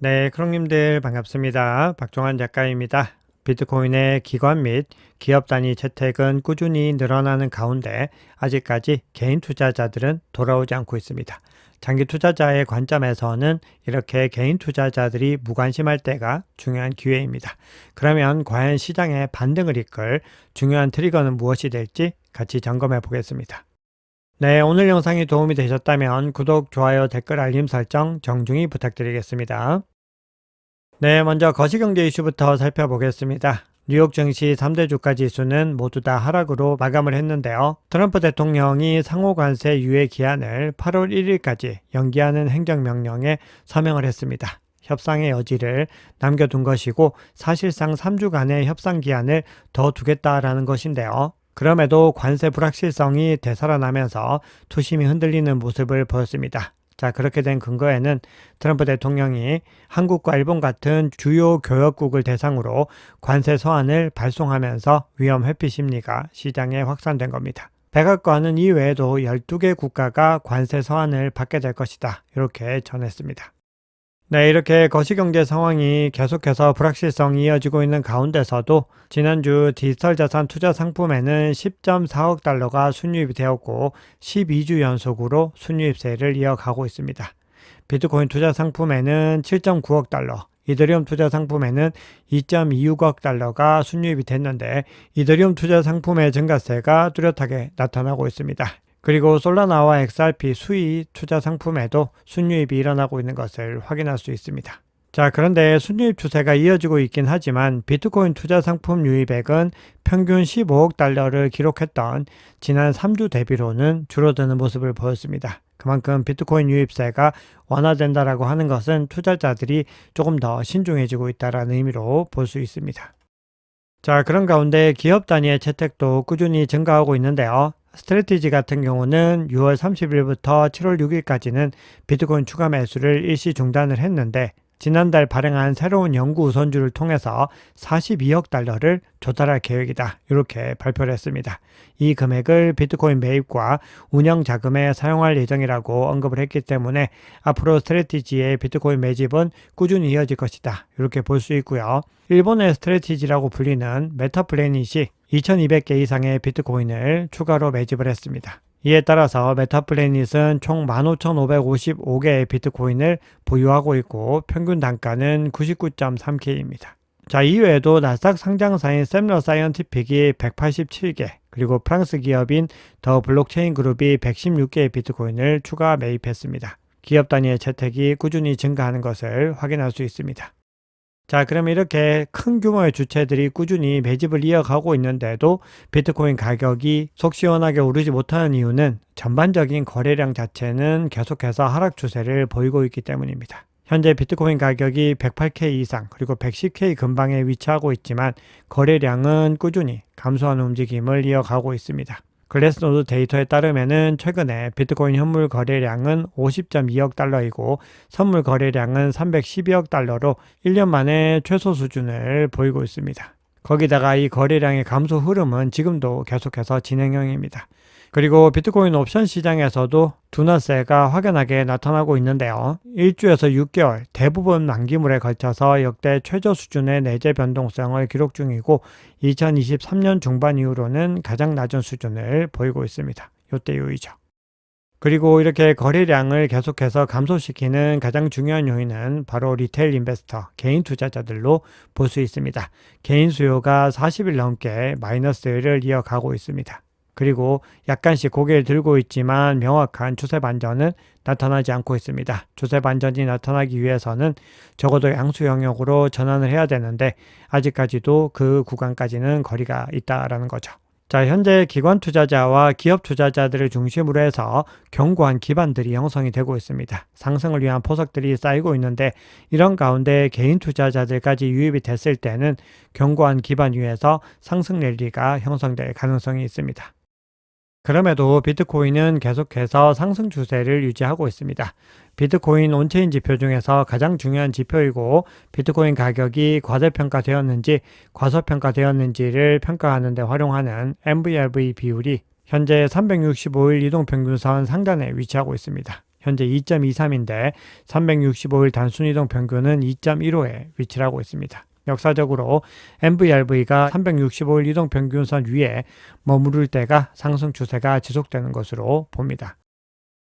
네, 크롱님들 반갑습니다. 박종환 작가입니다. 비트코인의 기관 및 기업 단위 채택은 꾸준히 늘어나는 가운데 아직까지 개인 투자자들은 돌아오지 않고 있습니다. 장기 투자자의 관점에서는 이렇게 개인 투자자들이 무관심할 때가 중요한 기회입니다. 그러면 과연 시장의 반등을 이끌 중요한 트리거는 무엇이 될지 같이 점검해 보겠습니다. 네, 오늘 영상이 도움이 되셨다면 구독, 좋아요, 댓글, 알림 설정 정중히 부탁드리겠습니다. 네, 먼저 거시경제 이슈부터 살펴보겠습니다. 뉴욕 증시 3대 주가 지수는 모두 다 하락으로 마감을 했는데요. 트럼프 대통령이 상호 관세 유예 기한을 8월 1일까지 연기하는 행정명령에 서명을 했습니다. 협상의 여지를 남겨둔 것이고 사실상 3주간의 협상 기한을 더 두겠다라는 것인데요. 그럼에도 관세 불확실성이 되살아나면서 투심이 흔들리는 모습을 보였습니다. 자, 그렇게 된 근거에는 트럼프 대통령이 한국과 일본 같은 주요 교역국을 대상으로 관세 서한을 발송하면서 위험 회피 심리가 시장에 확산된 겁니다. 백악관은 이외에도 12개 국가가 관세 서한을 받게 될 것이다, 이렇게 전했습니다. 네, 이렇게 거시경제 상황이 계속해서 불확실성이 이어지고 있는 가운데서도 지난주 디지털 자산 투자 상품에는 10.4억 달러가 순유입이 되었고 12주 연속으로 순유입세를 이어가고 있습니다. 비트코인 투자 상품에는 7.9억 달러, 이더리움 투자 상품에는 2.26억 달러가 순유입이 됐는데 이더리움 투자 상품의 증가세가 뚜렷하게 나타나고 있습니다. 그리고 솔라나와 XRP 수의 투자 상품에도 순유입이 일어나고 있는 것을 확인할 수 있습니다. 자, 그런데 순유입 추세가 이어지고 있긴 하지만 비트코인 투자 상품 유입액은 평균 15억 달러를 기록했던 지난 3주 대비로는 줄어드는 모습을 보였습니다. 그만큼 비트코인 유입세가 완화된다라고 하는 것은 투자자들이 조금 더 신중해지고 있다는 의미로 볼 수 있습니다. 자, 그런 가운데 기업 단위의 채택도 꾸준히 증가하고 있는데요. 스트래티지 같은 경우는 6월 30일부터 7월 6일까지는 비트코인 추가 매수를 일시 중단을 했는데 지난달 발행한 새로운 연구 우선주를 통해서 42억 달러를 조달할 계획이다, 이렇게 발표를 했습니다. 이 금액을 비트코인 매입과 운영 자금에 사용할 예정이라고 언급을 했기 때문에 앞으로 스트래티지의 비트코인 매집은 꾸준히 이어질 것이다, 이렇게 볼 수 있고요. 일본의 스트래티지라고 불리는 메타플래닛이 2200개 이상의 비트코인을 추가로 매집을 했습니다. 이에 따라서 메타플래닛은 총 15,555개의 비트코인을 보유하고 있고 평균 단가는 99.3K입니다. 자, 이외에도 나스닥 상장사인 샘러 사이언티픽이 187개, 그리고 프랑스 기업인 더 블록체인 그룹이 116개의 비트코인을 추가 매입했습니다. 기업 단위의 채택이 꾸준히 증가하는 것을 확인할 수 있습니다. 자, 그럼 이렇게 큰 규모의 주체들이 꾸준히 매집을 이어가고 있는데도 비트코인 가격이 속 시원하게 오르지 못하는 이유는 전반적인 거래량 자체는 계속해서 하락 추세를 보이고 있기 때문입니다. 현재 비트코인 가격이 108K 이상 그리고 110K 근방에 위치하고 있지만 거래량은 꾸준히 감소하는 움직임을 이어가고 있습니다. 글래스노드 데이터에 따르면은 최근에 비트코인 현물 거래량은 50.2억 달러이고 선물 거래량은 312억 달러로 1년 만에 최소 수준을 보이고 있습니다. 거기다가 이 거래량의 감소 흐름은 지금도 계속해서 진행형입니다. 그리고 비트코인 옵션 시장에서도 둔화세가 확연하게 나타나고 있는데요. 1주에서 6개월 대부분 만기물에 걸쳐서 역대 최저 수준의 내재 변동성을 기록 중이고 2023년 중반 이후로는 가장 낮은 수준을 보이고 있습니다. 이때 요이죠. 그리고 이렇게 거래량을 계속해서 감소시키는 가장 중요한 요인은 바로 리테일 인베스터, 개인 투자자들로 볼 수 있습니다. 개인 수요가 40일 넘게 마이너스를 이어가고 있습니다. 그리고 약간씩 고개를 들고 있지만 명확한 추세 반전은 나타나지 않고 있습니다. 추세 반전이 나타나기 위해서는 적어도 양수 영역으로 전환을 해야 되는데 아직까지도 그 구간까지는 거리가 있다라는 거죠. 자, 현재 기관 투자자와 기업 투자자들을 중심으로 해서 견고한 기반들이 형성이 되고 있습니다. 상승을 위한 포석들이 쌓이고 있는데 이런 가운데 개인 투자자들까지 유입이 됐을 때는 견고한 기반 위에서 상승 랠리가 형성될 가능성이 있습니다. 그럼에도 비트코인은 계속해서 상승 추세를 유지하고 있습니다. 비트코인 온체인 지표 중에서 가장 중요한 지표이고 비트코인 가격이 과대평가되었는지 과소평가되었는지를 평가하는 데 활용하는 MVRV 비율이 현재 365일 이동평균선 상단에 위치하고 있습니다. 현재 2.23인데 365일 단순이동 평균은 2.15에 위치를 하고 있습니다. 역사적으로 MVRV가 365일 이동 평균선 위에 머무를 때가 상승 추세가 지속되는 것으로 봅니다.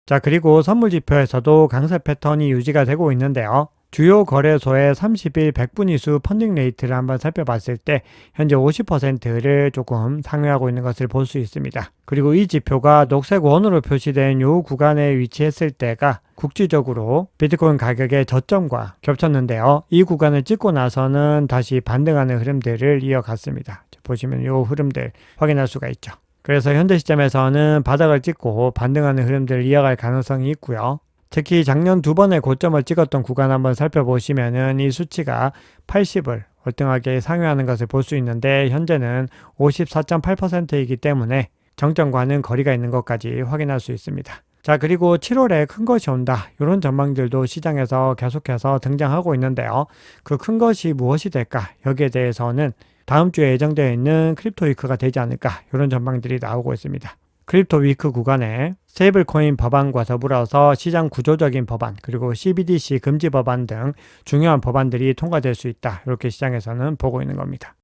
자, 그리고 선물 지표에서도 강세 패턴이 유지가 되고 있는데요. 주요 거래소의 30일 100분위수 펀딩 레이트를 한번 살펴봤을 때 현재 50%를 조금 상회하고 있는 것을 볼 수 있습니다. 그리고 이 지표가 녹색 원으로 표시된 이 구간에 위치했을 때가 국지적으로 비트코인 가격의 저점과 겹쳤는데요. 이 구간을 찍고 나서는 다시 반등하는 흐름들을 이어갔습니다. 보시면 이 흐름들 확인할 수가 있죠. 그래서 현재 시점에서는 바닥을 찍고 반등하는 흐름들을 이어갈 가능성이 있고요. 특히 작년 두 번의 고점을 찍었던 구간 한번 살펴보시면은 이 수치가 80을 월등하게 상회하는 것을 볼 수 있는데 현재는 54.8%이기 때문에 정점과는 거리가 있는 것까지 확인할 수 있습니다. 자, 그리고 7월에 큰 것이 온다. 이런 전망들도 시장에서 계속해서 등장하고 있는데요. 그 큰 것이 무엇이 될까? 여기에 대해서는 다음 주에 예정되어 있는 크립토 위크가 되지 않을까? 이런 전망들이 나오고 있습니다. 크립토 위크 구간에 스테이블 코인 법안과 더불어서 시장 구조적인 법안, 그리고 CBDC 금지 법안 등 중요한 법안들이 통과될 수 있다. 이렇게 시장에서는 보고 있는 겁니다.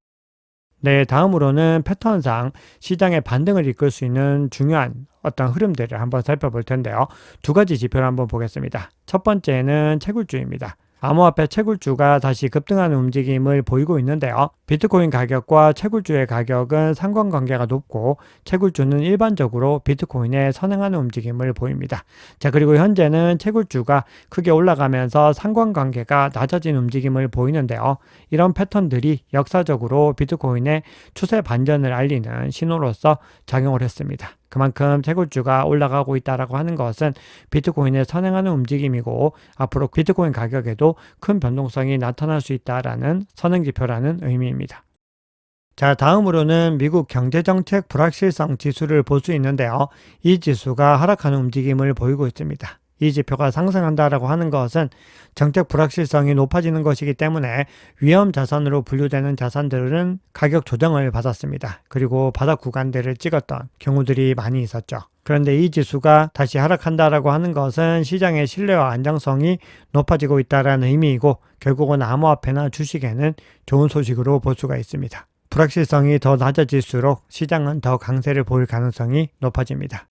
네, 다음으로는 패턴상 시장의 반등을 이끌 수 있는 중요한 어떤 흐름들을 한번 살펴볼 텐데요. 두 가지 지표를 한번 보겠습니다. 첫 번째는 채굴주입니다. 암호화폐 채굴주가 다시 급등하는 움직임을 보이고 있는데요. 비트코인 가격과 채굴주의 가격은 상관관계가 높고 채굴주는 일반적으로 비트코인에 선행하는 움직임을 보입니다. 자, 그리고 현재는 채굴주가 크게 올라가면서 상관관계가 낮아진 움직임을 보이는데요. 이런 패턴들이 역사적으로 비트코인의 추세 반전을 알리는 신호로서 작용을 했습니다. 그만큼 채굴주가 올라가고 있다라고 하는 것은 비트코인에 선행하는 움직임이고 앞으로 비트코인 가격에도 큰 변동성이 나타날 수 있다라는 선행지표라는 의미입니다. 자, 다음으로는 미국 경제정책 불확실성 지수를 볼 수 있는데요. 이 지수가 하락하는 움직임을 보이고 있습니다. 이 지표가 상승한다라고 하는 것은 정책 불확실성이 높아지는 것이기 때문에 위험 자산으로 분류되는 자산들은 가격 조정을 받았습니다. 그리고 바닥 구간들을 찍었던 경우들이 많이 있었죠. 그런데 이 지수가 다시 하락한다라고 하는 것은 시장의 신뢰와 안정성이 높아지고 있다는 의미이고 결국은 암호화폐나 주식에는 좋은 소식으로 볼 수가 있습니다. 불확실성이 더 낮아질수록 시장은 더 강세를 보일 가능성이 높아집니다.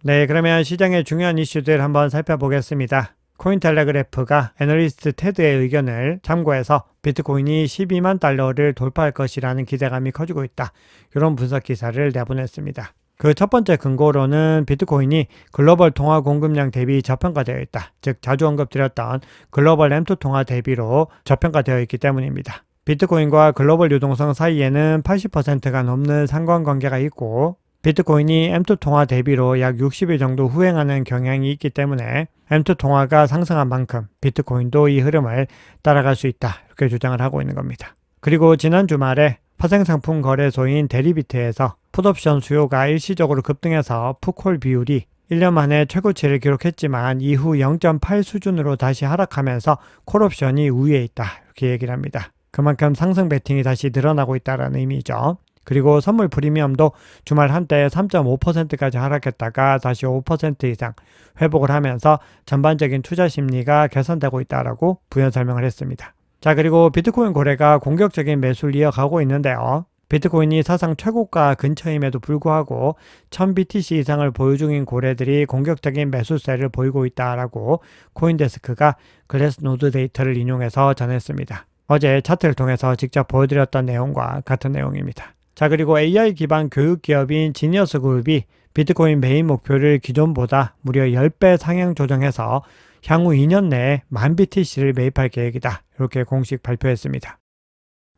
네, 그러면 시장의 중요한 이슈들 한번 살펴보겠습니다. 코인텔레그래프가 애널리스트 테드의 의견을 참고해서 비트코인이 12만 달러를 돌파할 것이라는 기대감이 커지고 있다. 이런 분석 기사를 내보냈습니다. 그 첫 번째 근거로는 비트코인이 글로벌 통화 공급량 대비 저평가되어 있다. 즉 자주 언급드렸던 글로벌 M2 통화 대비로 저평가되어 있기 때문입니다. 비트코인과 글로벌 유동성 사이에는 80%가 넘는 상관관계가 있고 비트코인이 M2 통화 대비로 약 60일 정도 후행하는 경향이 있기 때문에 M2 통화가 상승한 만큼 비트코인도 이 흐름을 따라갈 수 있다. 이렇게 주장을 하고 있는 겁니다. 그리고 지난 주말에 파생상품 거래소인 데리비트에서 풋옵션 수요가 일시적으로 급등해서 풋콜 비율이 1년 만에 최고치를 기록했지만 이후 0.8 수준으로 다시 하락하면서 콜옵션이 우위에 있다. 이렇게 얘기를 합니다. 그만큼 상승 베팅이 다시 늘어나고 있다는 의미죠. 그리고 선물 프리미엄도 주말 한때 3.5%까지 하락했다가 다시 5% 이상 회복을 하면서 전반적인 투자 심리가 개선되고 있다라고 부연 설명을 했습니다. 자, 그리고 비트코인 거래가 공격적인 매수를 이어가고 있는데요. 비트코인이 사상 최고가 근처임에도 불구하고 1000BTC 이상을 보유 중인 고래들이 공격적인 매수세를 보이고 있다라고 코인데스크가 글래스노드 데이터를 인용해서 전했습니다. 어제 차트를 통해서 직접 보여드렸던 내용과 같은 내용입니다. 자, 그리고 AI 기반 교육 기업인 지니어스 그룹이 비트코인 메인 목표를 기존보다 무려 10배 상향 조정해서 향후 2년 내에 10,000BTC를 매입할 계획이다. 이렇게 공식 발표했습니다.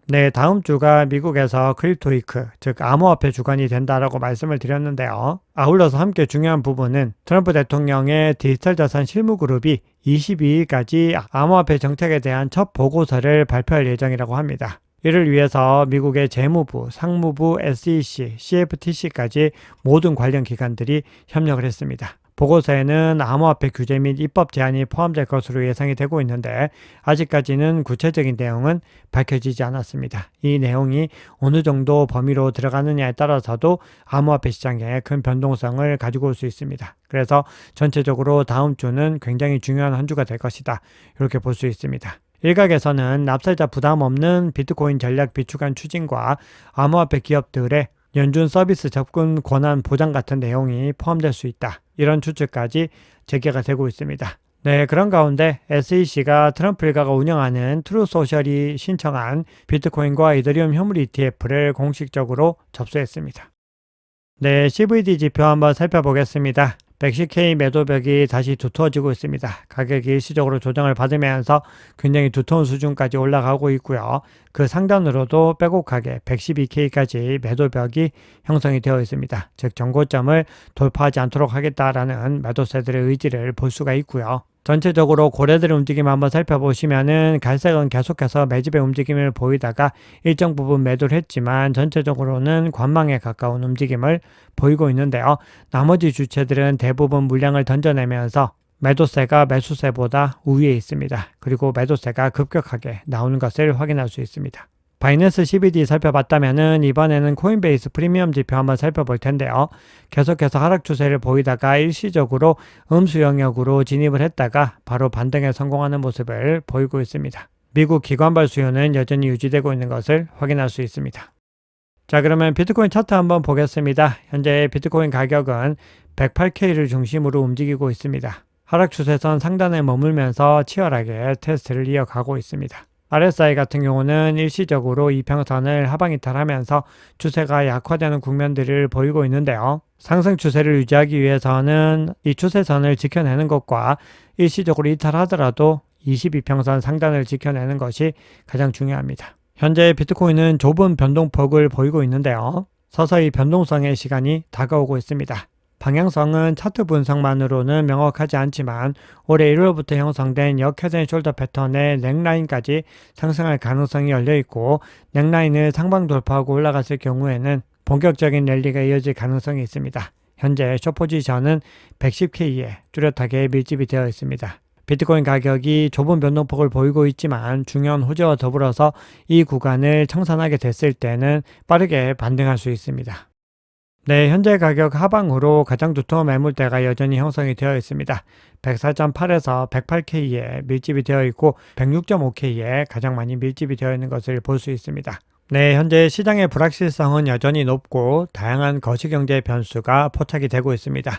네, 다음 주가 미국에서 크립토 위크, 즉 암호화폐 주간이 된다라고 말씀을 드렸는데요. 아울러서 함께 중요한 부분은 트럼프 대통령의 디지털 자산 실무그룹이 22일까지 암호화폐 정책에 대한 첫 보고서를 발표할 예정이라고 합니다. 이를 위해서 미국의 재무부, 상무부, SEC, CFTC까지 모든 관련 기관들이 협력을 했습니다. 보고서에는 암호화폐 규제 및 입법 제한이 포함될 것으로 예상이 되고 있는데 아직까지는 구체적인 내용은 밝혀지지 않았습니다. 이 내용이 어느 정도 범위로 들어가느냐에 따라서도 암호화폐 시장에 큰 변동성을 가지고 올 수 있습니다. 그래서 전체적으로 다음 주는 굉장히 중요한 한 주가 될 것이다. 이렇게 볼 수 있습니다. 일각에서는 납세자 부담 없는 비트코인 전략 비축안 추진과 암호화폐 기업들의 연준 서비스 접근 권한 보장 같은 내용이 포함될 수 있다. 이런 추측까지 제기가 되고 있습니다. 네, 그런 가운데 SEC가 트럼프 일가가 운영하는 트루소셜이 신청한 비트코인과 이더리움 현물 ETF를 공식적으로 접수했습니다. 네, CVD 지표 한번 살펴보겠습니다. 110K 매도벽이 다시 두터워지고 있습니다. 가격이 일시적으로 조정을 받으면서 굉장히 두터운 수준까지 올라가고 있고요. 그 상단으로도 빼곡하게 112K까지 매도벽이 형성이 되어 있습니다. 즉 정고점을 돌파하지 않도록 하겠다라는 매도세들의 의지를 볼 수가 있고요. 전체적으로 고래들의 움직임 한번 살펴보시면은 갈색은 계속해서 매집의 움직임을 보이다가 일정 부분 매도를 했지만 전체적으로는 관망에 가까운 움직임을 보이고 있는데요. 나머지 주체들은 대부분 물량을 던져내면서 매도세가 매수세보다 우위에 있습니다. 그리고 매도세가 급격하게 나오는 것을 확인할 수 있습니다. 바이낸스 CBD 살펴봤다면은 이번에는 코인베이스 프리미엄 지표 한번 살펴볼 텐데요. 계속해서 하락 추세를 보이다가 일시적으로 음수 영역으로 진입을 했다가 바로 반등에 성공하는 모습을 보이고 있습니다. 미국 기관발 수요는 여전히 유지되고 있는 것을 확인할 수 있습니다. 자, 그러면 비트코인 차트 한번 보겠습니다. 현재 비트코인 가격은 108K를 중심으로 움직이고 있습니다. 하락 추세선 상단에 머물면서 치열하게 테스트를 이어가고 있습니다. RSI 같은 경우는 일시적으로 이평선을 하방 이탈하면서 추세가 약화되는 국면들을 보이고 있는데요. 상승 추세를 유지하기 위해서는 이 추세선을 지켜내는 것과 일시적으로 이탈하더라도 22평선 상단을 지켜내는 것이 가장 중요합니다. 현재 비트코인은 좁은 변동폭을 보이고 있는데요. 서서히 변동성의 시간이 다가오고 있습니다. 방향성은 차트 분석만으로는 명확하지 않지만 올해 1월부터 형성된 역헤드 숄더 패턴의 넥라인까지 상승할 가능성이 열려있고 넥라인을 상방 돌파하고 올라갔을 경우에는 본격적인 랠리가 이어질 가능성이 있습니다. 현재 숏포지션은 110K에 뚜렷하게 밀집이 되어 있습니다. 비트코인 가격이 좁은 변동폭을 보이고 있지만 중요한 호재와 더불어서 이 구간을 청산하게 됐을 때는 빠르게 반등할 수 있습니다. 네, 현재 가격 하방으로 가장 두터운 매물대가 여전히 형성이 되어 있습니다. 104.8에서 108K에 밀집이 되어 있고 106.5K에 가장 많이 밀집이 되어 있는 것을 볼 수 있습니다. 네, 현재 시장의 불확실성은 여전히 높고 다양한 거시경제 변수가 포착이 되고 있습니다.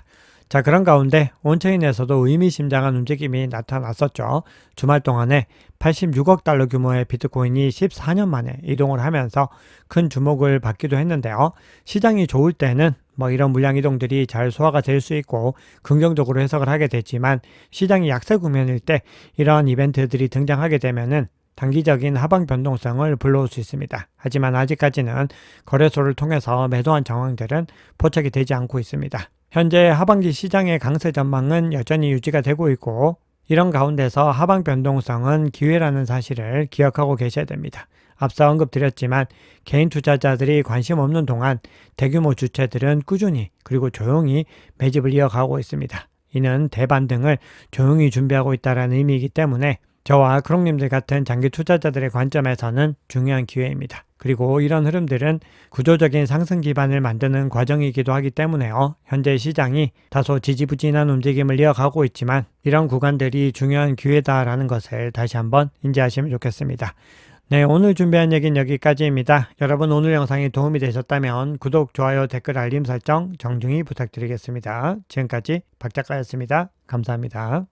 자, 그런 가운데 온체인에서도 의미심장한 움직임이 나타났었죠. 주말 동안에 86억 달러 규모의 비트코인이 14년 만에 이동을 하면서 큰 주목을 받기도 했는데요. 시장이 좋을 때는 이런 물량 이동들이 잘 소화가 될 수 있고 긍정적으로 해석을 하게 되지만 시장이 약세 국면일 때 이러한 이벤트들이 등장하게 되면은 단기적인 하방 변동성을 불러올 수 있습니다. 하지만 아직까지는 거래소를 통해서 매도한 정황들은 포착이 되지 않고 있습니다. 현재 하반기 시장의 강세 전망은 여전히 유지가 되고 있고 이런 가운데서 하방 변동성은 기회라는 사실을 기억하고 계셔야 됩니다. 앞서 언급드렸지만 개인 투자자들이 관심 없는 동안 대규모 주체들은 꾸준히 그리고 조용히 매집을 이어가고 있습니다. 이는 대반등을 조용히 준비하고 있다는 의미이기 때문에 저와 크롱님들 같은 장기 투자자들의 관점에서는 중요한 기회입니다. 그리고 이런 흐름들은 구조적인 상승 기반을 만드는 과정이기도 하기 때문에요. 현재 시장이 다소 지지부진한 움직임을 이어가고 있지만 이런 구간들이 중요한 기회다라는 것을 다시 한번 인지하시면 좋겠습니다. 네, 오늘 준비한 얘기는 여기까지입니다. 여러분 오늘 영상이 도움이 되셨다면 구독, 좋아요, 댓글, 알림 설정 정중히 부탁드리겠습니다. 지금까지 박 작가였습니다. 감사합니다.